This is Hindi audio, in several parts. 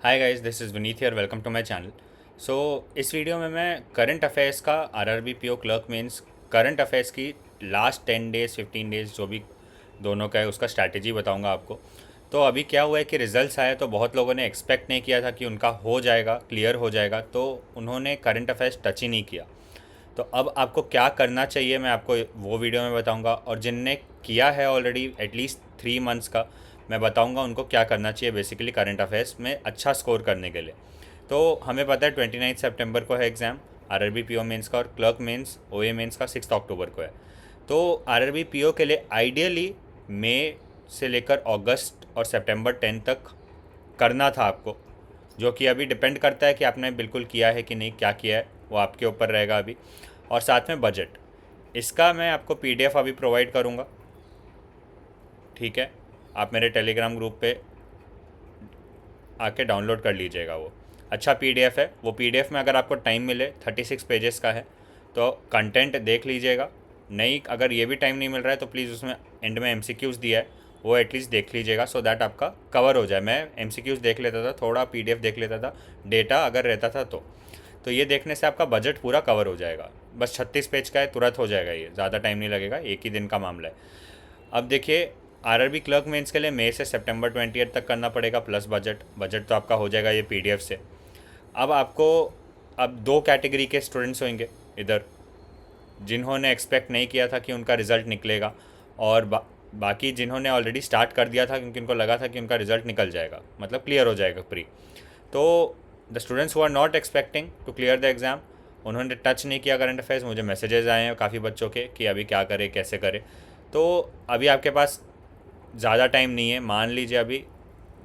Hi guys, this is Vineet here. Welcome to my channel. So इस वीडियो में मैं करंट अफेयर्स का RRB PO clerk mains current affairs की लास्ट 10 डेज़ 15 डेज़ जो भी दोनों का है उसका स्ट्रैटेजी बताऊंगा आपको। तो अभी क्या हुआ है कि रिजल्ट्स आए तो बहुत लोगों ने एक्सपेक्ट नहीं किया था कि उनका हो जाएगा, क्लियर हो जाएगा, तो उन्होंने करंट अफेयर्स टच ही नहीं किया। तो अब आपको क्या करना चाहिए मैं आपको वो वीडियो में बताऊंगा, और जिनने किया है ऑलरेडी एटलीस्ट 3 मंथ्स का, मैं बताऊंगा उनको क्या करना चाहिए बेसिकली करंट अफेयर्स में अच्छा स्कोर करने के लिए। तो हमें पता है 29 सितंबर को है एग्ज़ाम आरआरबी पीओ मेंस का, और क्लर्क मेंस ओए मेंस का 6 अक्टूबर को है। तो आरआरबी पीओ के लिए आइडियली मई से लेकर अगस्त और सितंबर 10 तक करना था आपको, जो कि अभी डिपेंड करता है कि आपने बिल्कुल किया है कि नहीं, क्या किया है वो आपके ऊपर रहेगा अभी। और साथ में बजट, इसका मैं आपको पीडीएफ अभी प्रोवाइड करूँगा, ठीक है। आप मेरे टेलीग्राम ग्रुप पे आके डाउनलोड कर लीजिएगा। वो अच्छा पीडीएफ है। वो पीडीएफ में अगर आपको टाइम मिले 36 पेजेस का है, तो कंटेंट देख लीजिएगा। नहीं, अगर ये भी टाइम नहीं मिल रहा है तो प्लीज़ उसमें एंड में एमसीक्यूज़ दिया है, वो एटलीस्ट देख लीजिएगा सो दैट आपका कवर हो जाए। मैं एमसीक्यूज़ देख लेता था, थोड़ा पीडीएफ देख लेता था, डेटा अगर रहता था तो ये देखने से आपका बजट पूरा कवर हो जाएगा। बस 36 पेज का है, तुरंत हो जाएगा, ये ज़्यादा टाइम नहीं लगेगा, एक ही दिन का मामला है। अब देखिए, आरआरबी क्लर्क मेंस के लिए मई से सितंबर 20 तक करना पड़ेगा, प्लस बजट। बजट तो आपका हो जाएगा ये पीडीएफ से। अब आपको, अब दो कैटेगरी के स्टूडेंट्स होंगे इधर, जिन्होंने एक्सपेक्ट नहीं किया था कि उनका रिज़ल्ट निकलेगा, और बाकी जिन्होंने ऑलरेडी स्टार्ट कर दिया था क्योंकि उनको लगा था कि उनका रिज़ल्ट निकल जाएगा, मतलब क्लियर हो जाएगा प्री। तो the students who are not expecting to clear the exam, उन्होंने टच नहीं किया करंट अफेयर्स। मुझे मैसेजेस आए हैं काफ़ी बच्चों के कि अभी क्या करें, कैसे करें। तो अभी आपके पास ज़्यादा टाइम नहीं है। मान लीजिए अभी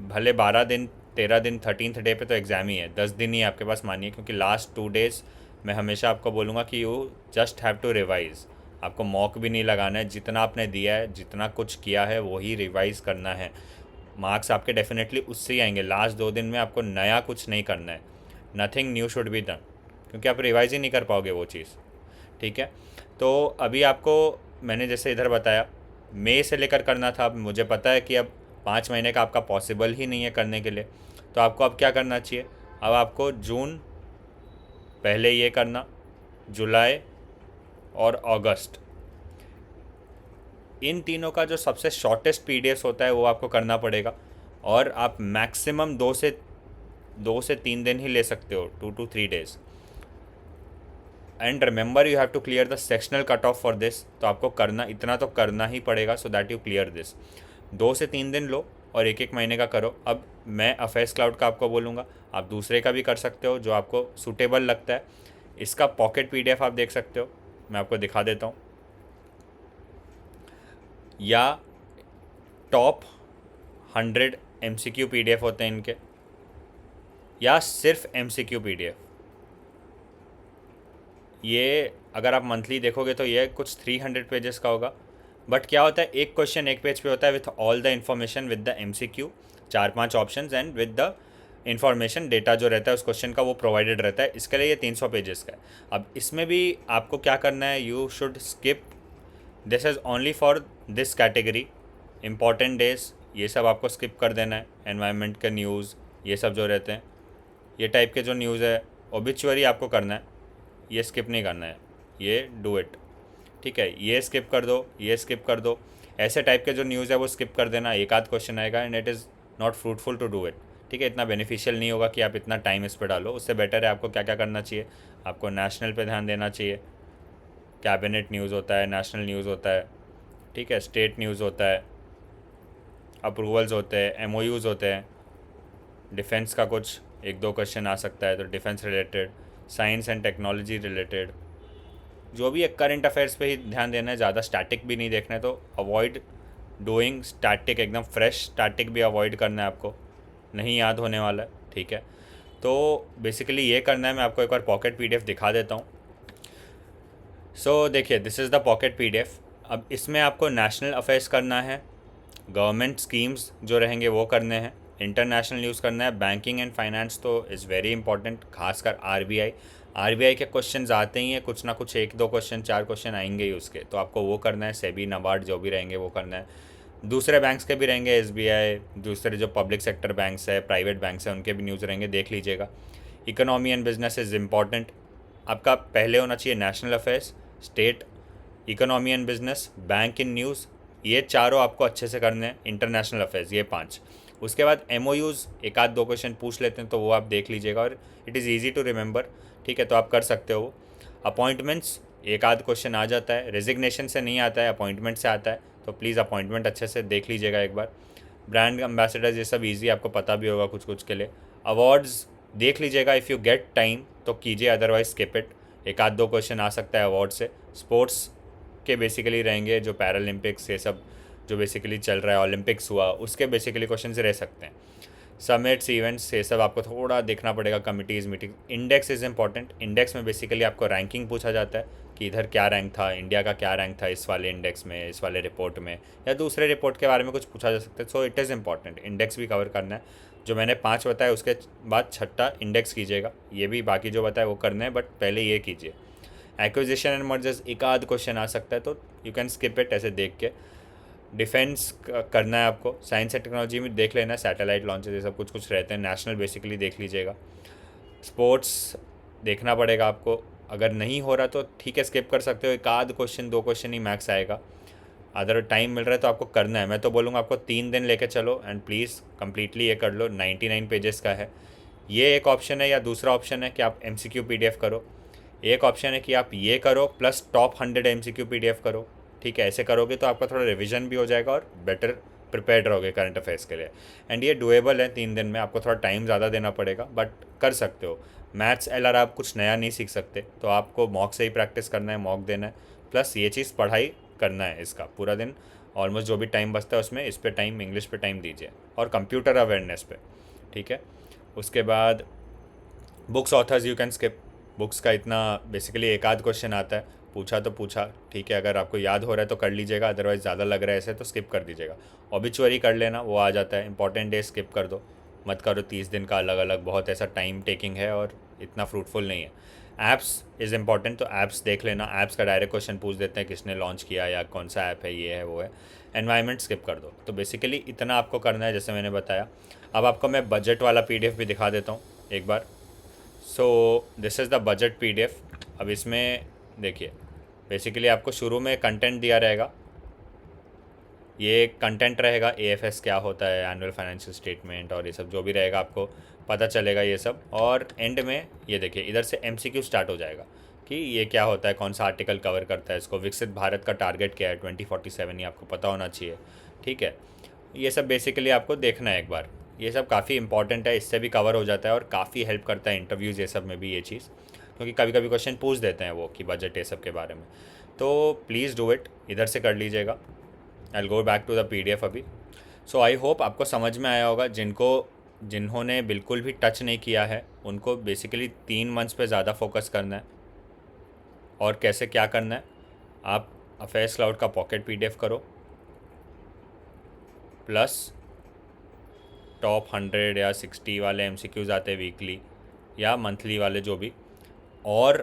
भले 12 दिन 13 दिन 13th डे पे तो एग्ज़ाम ही है, 10 दिन ही आपके पास मानिए, क्योंकि लास्ट 2 डेज़ मैं हमेशा आपको बोलूँगा कि you just have to revise. आपको मॉक भी नहीं लगाना है, जितना आपने दिया है, जितना कुछ किया है वही रिवाइज़ करना है। मार्क्स आपके डेफिनेटली उससे ही आएंगे। लास्ट 2 दिन में आपको नया कुछ नहीं करना है, nothing new should be done, क्योंकि आप रिवाइज़ ही नहीं कर पाओगे वो चीज़, ठीक है। तो अभी आपको मैंने जैसे इधर बताया, मई से लेकर करना था। अब मुझे पता है कि अब 5 महीने का आपका पॉसिबल ही नहीं है करने के लिए, तो आपको अब क्या करना चाहिए। अब आपको जून पहले ये करना, जुलाई और अगस्त, इन तीनों का जो सबसे शॉर्टेस्ट पीडीएफ होता है वो आपको करना पड़ेगा। और आप मैक्सिमम 2 से 3 दिन ही ले सकते हो, 2 to 3 days। And remember you have to clear the sectional cut off for this. तो आपको करना, इतना तो करना ही पड़ेगा so that you clear this. 2 से 3 दिन लो और एक एक महीने का करो। अब मैं अफेयर्स क्लाउड का आपको बोलूँगा, आप दूसरे का भी कर सकते हो जो आपको सूटेबल लगता है। इसका पॉकेट पीडीएफ आप देख सकते हो, मैं आपको दिखा देता हूँ। या टॉप 100 एमसीक्यू पीडीएफ होते हैं इनके, या सिर्फ एमसीक्यू पीडीएफ। ये अगर आप मंथली देखोगे तो ये कुछ 300 पेजेस का होगा। बट क्या होता है, एक क्वेश्चन एक पेज पे होता है with all the information, with the MCQ, 4-5 options and with the information, data जो रहता है उस क्वेश्चन का वो प्रोवाइडेड रहता है। इसके लिए ये 300 पेजेस का है। अब इसमें भी आपको क्या करना है, you should skip, this is only for this category. Important days ये सब आपको स्किप कर देना है। एनवायरनमेंट के न्यूज़ ये सब जो रहते हैं, ये टाइप के जो न्यूज़ है, ओबिचुअरी आपको करना है, ये स्किप नहीं करना है, ये डू इट, ठीक है। ये स्किप कर दो, ये स्किप कर दो, ऐसे टाइप के जो न्यूज़ है वो स्किप कर देना। एक आध क्वेश्चन आएगा and it is not fruitful to do it, ठीक है। इतना बेनिफिशियल नहीं होगा कि आप इतना टाइम इस पर डालो। उससे बेटर है आपको क्या क्या करना चाहिए, आपको नेशनल पे ध्यान देना चाहिए। कैबिनेट न्यूज़ होता है, नेशनल न्यूज़ होता है, ठीक है, स्टेट न्यूज़ होता है, अप्रूवल्स होते हैं, एमओयूज़ होते हैं, डिफेंस का कुछ एक दो क्वेश्चन आ सकता है तो defence related, science and technology related, जो भी है करंट अफेयर्स पे ही ध्यान देना है। ज़्यादा स्टैटिक भी नहीं देखना है, तो अवॉइड डूइंग स्टैटिक, एकदम फ्रेश स्टैटिक भी अवॉइड करना है आपको, नहीं याद होने वाला है, ठीक है। तो बेसिकली ये करना है। मैं आपको एक बार पॉकेट पीडीएफ दिखा देता हूँ। सो देखिए, this is the pocket PDF. अब इसमें आपको नेशनल अफेयर्स करना है, गवर्नमेंट स्कीम्स जो रहेंगे वो करने हैं, इंटरनेशनल न्यूज़ करना है, बैंकिंग एंड फाइनेंस तो इज़ वेरी इंपॉर्टेंट, खासकर आरबीआई। आरबीआई के क्वेश्चन आते ही हैं, कुछ ना कुछ, एक दो क्वेश्चन, 4 क्वेश्चन आएंगे ही उसके, तो आपको वो करना है। सेबी नबार्ड जो भी रहेंगे वो करना है। दूसरे बैंक्स के भी रहेंगे, एसबीआई, दूसरे जो पब्लिक सेक्टर बैंक्स है, प्राइवेट बैंक्स हैं, उनके भी न्यूज़ रहेंगे, देख लीजिएगा। Economy and business is important. आपका पहले होना चाहिए national affairs, state, economy and business, bank in news, ये चारों आपको अच्छे से करने हैं। इंटरनेशनल अफेयर्स ये 5। उसके बाद एमओयूज़ एक आध 2 क्वेश्चन पूछ लेते हैं तो वो आप देख लीजिएगा, और it is easy to remember, ठीक है, तो आप कर सकते हो। अपॉइंटमेंट्स एक आध क्वेश्चन आ जाता है, रेजिग्नेशन से नहीं आता है, अपॉइंटमेंट से आता है, तो प्लीज़ अपॉइंटमेंट अच्छे से देख लीजिएगा एक बार। ब्रांड एम्बेसडर्स ये सब इजी आपको पता भी होगा कुछ कुछ के लिए। अवार्ड्स देख लीजिएगा, इफ़ यू गेट टाइम तो कीजिए, अदरवाइज स्किप इट। एक आध 2 क्वेश्चन आ सकता है अवार्ड से। स्पोर्ट्स के बेसिकली रहेंगे, जो पैरालंपिक्स ये सब जो बेसिकली चल रहा है, ओलंपिक्स हुआ, उसके बेसिकली क्वेश्चन रह सकते हैं। समिट्स, इवेंट्स, ये सब आपको थोड़ा देखना पड़ेगा, committees, meeting. Index is important. Index में बेसिकली आपको रैंकिंग पूछा जाता है कि इधर क्या रैंक था, इंडिया का क्या रैंक था इस वाले इंडेक्स में, इस वाले रिपोर्ट में, या दूसरे रिपोर्ट के बारे में कुछ पूछा जा सकता है। So it is important, index भी कवर करना है। जो मैंने 5 बताया उसके बाद छठा इंडेक्स कीजिएगा। ये भी बाकी जो बताया वो करना है, बट पहले ये कीजिए। एक्विजिशन एंड मर्जर्स एक आध क्वेश्चन आ सकता है, तो यू कैन स्किप इट ऐसे देख के। डिफेंस करना है आपको, साइंस एंड टेक्नोलॉजी में देख लेना, सैटेलाइट लॉन्चेस ये सब कुछ कुछ रहते हैं। नेशनल बेसिकली देख लीजिएगा। स्पोर्ट्स देखना पड़ेगा आपको, अगर नहीं हो रहा तो ठीक है स्किप कर सकते हो, एक आध क्वेश्चन 2 क्वेश्चन ही मैक्स आएगा। अगर टाइम मिल रहा है तो आपको करना है। मैं तो बोलूँगा आपको 3 दिन लेके चलो एंड प्लीज़ कम्प्लीटली ये कर लो। 99 पेजेस का है ये, एक ऑप्शन है। या दूसरा ऑप्शन है कि आप MCQ PDF करो। एक ऑप्शन है कि आप ये करो प्लस टॉप 100 MCQ PDF करो, ठीक है। ऐसे करोगे तो आपका थोड़ा रिवीजन भी हो जाएगा और बेटर प्रिपेयर्ड रहोगे करंट अफेयर्स के लिए। एंड ये डुएबल है 3 दिन में, आपको थोड़ा टाइम ज़्यादा देना पड़ेगा बट कर सकते हो। मैथ्स LR आप कुछ नया नहीं सीख सकते, तो आपको मॉक से ही प्रैक्टिस करना है, मॉक देना है, प्लस ये चीज़ पढ़ाई करना है। इसका पूरा दिन ऑलमोस्ट जो भी टाइम बचता है उसमें इस पे टाइम, इंग्लिश पे टाइम दीजिए और कंप्यूटर अवेयरनेस पे, ठीक है। उसके बाद books authors you can skip. Books का इतना बेसिकली एक आध क्वेश्चन आता है, पूछा तो पूछा, ठीक है। अगर आपको याद हो रहा है तो कर लीजिएगा, अदरवाइज़ ज़्यादा लग रहा है ऐसे तो स्किप कर दीजिएगा। ऑबिचुअरी कर लेना, वो आ जाता है। इंपॉर्टेंट डे स्किप कर दो, मत करो 30 दिन का अलग अलग, बहुत ऐसा टाइम टेकिंग है और इतना फ्रूटफुल नहीं है। ऐप्स इज़ इम्पॉर्टेंट, तो ऐप्स देख लेना। ऐप्स का डायरेक्ट क्वेश्चन पूछ देते हैं, किसने लॉन्च किया या कौन सा ऐप है, ये है वो है। एनवायरनमेंट स्किप कर दो। तो बेसिकली इतना आपको करना है जैसे मैंने बताया। अब आपको मैं बजट वाला PDF भी दिखा देता हूँ एक बार। So this is the budget PDF। अब इसमें देखिए, बेसिकली आपको शुरू में कंटेंट दिया रहेगा, ये कंटेंट रहेगा, AFS क्या होता है, एनुअल फाइनेंशियल स्टेटमेंट, और ये सब जो भी रहेगा आपको पता चलेगा ये सब। और एंड में ये देखिए इधर से MCQ स्टार्ट हो जाएगा कि ये क्या होता है, कौन सा आर्टिकल कवर करता है इसको, विकसित भारत का टारगेट क्या है 2047, ये आपको पता होना चाहिए, ठीक है। ये सब बेसिकली आपको देखना है एक बार। ये सब काफ़ी इंपॉर्टेंट है, इससे भी कवर हो जाता है और काफ़ी हेल्प करता है इंटरव्यूज़ ये सब में भी ये चीज़, क्योंकि कभी कभी क्वेश्चन पूछ देते हैं वो कि बजट ये सब के बारे में। तो प्लीज़ डू इट, इधर से कर लीजिएगा। I will go back to the PDF अभी। सो आई होप आपको समझ में आया होगा। जिन्होंने बिल्कुल भी टच नहीं किया है उनको बेसिकली 3 मंथ्स पे ज़्यादा फोकस करना है। और कैसे क्या करना है, आप अफेयर्स क्लाउड का पॉकेट PDF करो, प्लस टॉप 100 या 60 वाले MCQs आते हैं वीकली या मंथली वाले जो भी, और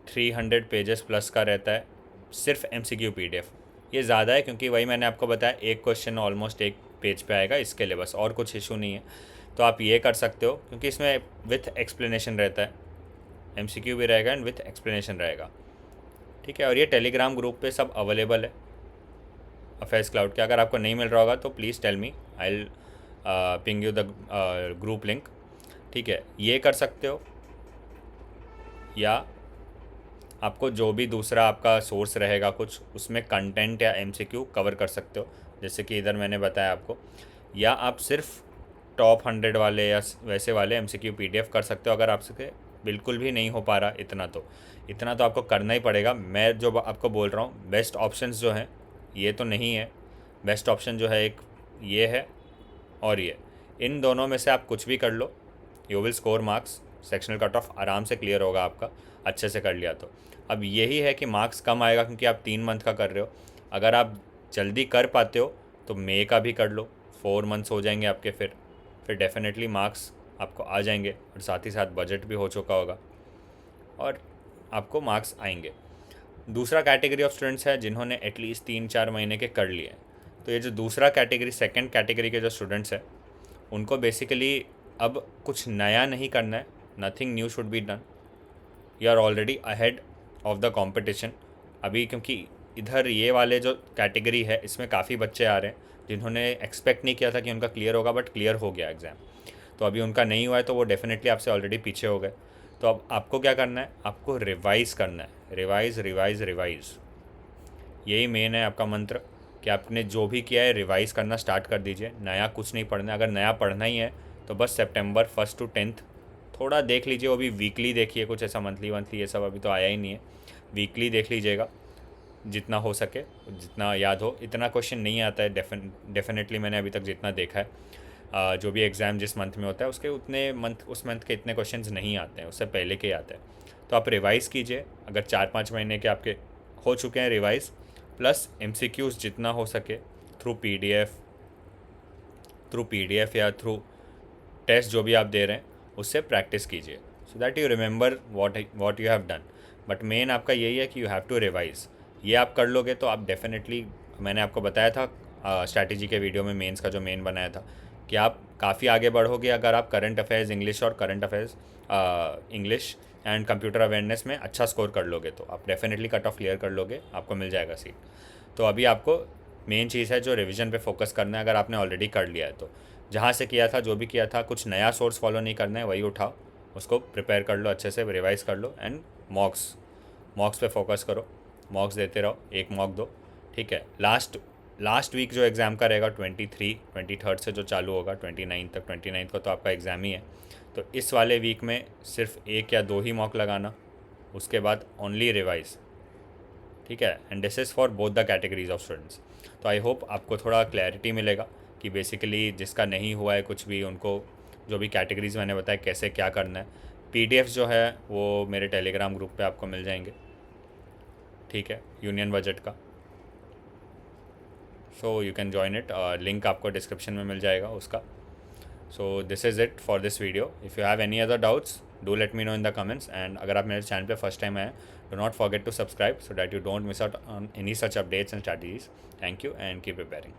300 पेजेस प्लस का रहता है सिर्फ MCQ PDF। ये ज़्यादा है क्योंकि वही मैंने आपको बताया, एक क्वेश्चन ऑलमोस्ट एक पेज पे आएगा, इसके लिए बस, और कुछ इशू नहीं है। तो आप ये कर सकते हो क्योंकि इसमें विथ एक्सप्लेनेशन रहता है, MCQ भी रहेगा एंड विथ एक्सप्लेनेशन रहेगा, ठीक है। और ये टेलीग्राम ग्रुप पे सब अवेलेबल है अफेयर्स क्लाउड के। अगर आपको नहीं मिल रहा होगा तो please tell me, I will ping you the group link, ठीक है। ये कर सकते हो, या आपको जो भी दूसरा आपका सोर्स रहेगा कुछ, उसमें कंटेंट या MCQ कवर कर सकते हो, जैसे कि इधर मैंने बताया आपको। या आप सिर्फ टॉप 100 वाले या वैसे वाले MCQ PDF कर सकते हो। अगर आपसे बिल्कुल भी नहीं हो पा रहा इतना तो आपको करना ही पड़ेगा। मैं जो आपको बोल रहा हूँ, बेस्ट ऑप्शंस जो हैं ये तो नहीं है। बेस्ट ऑप्शन जो है एक ये है और ये, इन दोनों में से आप कुछ भी कर लो, you will score marks. Sectional cut off आराम से क्लियर होगा आपका, अच्छे से कर लिया तो। अब यही है कि मार्क्स कम आएगा क्योंकि आप 3 मंथ का कर रहे हो। अगर आप जल्दी कर पाते हो तो मई का भी कर लो, 4 मंथ्स हो जाएंगे आपके, फिर डेफिनेटली मार्क्स आपको आ जाएंगे और साथ ही साथ बजट भी हो चुका होगा और आपको मार्क्स आएंगे। दूसरा कैटेगरी ऑफ स्टूडेंट्स है जिन्होंने एटलीस्ट 3-4 महीने के कर लिए हैं। तो ये जो दूसरा कैटेगरी, सेकंड कैटेगरी के जो स्टूडेंट्स हैं, उनको बेसिकली अब कुछ नया नहीं करना है, nothing new should be done, you are already ahead of the competition अभी, क्योंकि इधर ये वाले जो कैटेगरी है इसमें काफ़ी बच्चे आ रहे हैं जिन्होंने एक्सपेक्ट नहीं किया था कि उनका क्लियर होगा, बट क्लियर हो गया एग्ज़ाम। तो अभी उनका नहीं हुआ है तो वो डेफिनेटली आपसे ऑलरेडी पीछे हो गए। तो अब आपको क्या करना है, आपको रिवाइज़ करना है, रिवाइज़ रिवाइज़ रिवाइज़। यही मेन है आपका मंत्र कि आपने जो भी किया है रिवाइज़ करना स्टार्ट कर दीजिए, नया कुछ नहीं पढ़ना है। अगर नया पढ़ना ही है तो बस सितंबर 1 to 10 थोड़ा देख लीजिए, वो भी वीकली देखिए, कुछ ऐसा मंथली ये सब अभी तो आया ही नहीं है। वीकली देख लीजिएगा जितना हो सके, जितना याद हो। इतना क्वेश्चन नहीं आता है डेफिनेटली, मैंने अभी तक जितना देखा है, जो भी एग्ज़ाम जिस मंथ में होता है उसके उतने उस मंथ के इतने क्वेश्चंस नहीं आते हैं, उससे पहले के आते हैं। तो आप रिवाइज़ कीजिए, अगर 4-5 महीने के आपके हो चुके हैं रिवाइज़, प्लस MCQs जितना हो सके थ्रू PDF या थ्रू टेस्ट जो भी आप दे रहे हैं उससे प्रैक्टिस कीजिए, सो that you remember what you have done. But main आपका यही है कि यू हैव टू रिवाइज़। ये आप कर लोगे तो आप डेफिनेटली, मैंने आपको बताया था स्ट्रैटेजी के वीडियो में मेंस का जो मेन बनाया था, कि आप काफ़ी आगे बढ़ोगे अगर आप करंट अफेयर्स इंग्लिश और current affairs English and computer awareness में अच्छा स्कोर कर लोगे तो आप डेफिनेटली कट ऑफ क्लियर कर लोगे, आपको मिल जाएगा सीट। तो अभी आपको मेन चीज़ है जो रिवीजन पे फोकस करना है, अगर आपने ऑलरेडी कर लिया है तो जहाँ से किया था, जो भी किया था, कुछ नया सोर्स फॉलो नहीं करना है, वही उठाओ, उसको प्रिपेयर कर लो, अच्छे से रिवाइज कर लो। एंड मॉक्स पे फोकस करो, मॉक्स देते रहो, एक मॉक दो, ठीक है। लास्ट वीक जो एग्ज़ाम का रहेगा 23 से जो चालू होगा 29 तक, 29 को तो आपका एग्ज़ाम ही है। तो इस वाले वीक में सिर्फ 1 या 2 ही मॉक लगाना, उसके बाद ओनली रिवाइज, ठीक है। And this is for both the categories of students. तो आई होप आपको थोड़ा क्लैरिटी मिलेगा कि बेसिकली जिसका नहीं हुआ है कुछ भी, उनको जो भी कैटेगरीज मैंने बताया कैसे क्या करना है। PDF जो है वो मेरे टेलीग्राम ग्रुप पे आपको मिल जाएंगे, ठीक है, यूनियन बजट का। So you can join it, link आपको डिस्क्रिप्शन में मिल जाएगा उसका। सो this is it for this video. If you have any other doubts do let me know in the comments. And अगर आप मेरे चैनल पे फर्स्ट टाइम आए, do not forget to subscribe so that you don't miss out on any such updates and strategies. Thank you and keep preparing.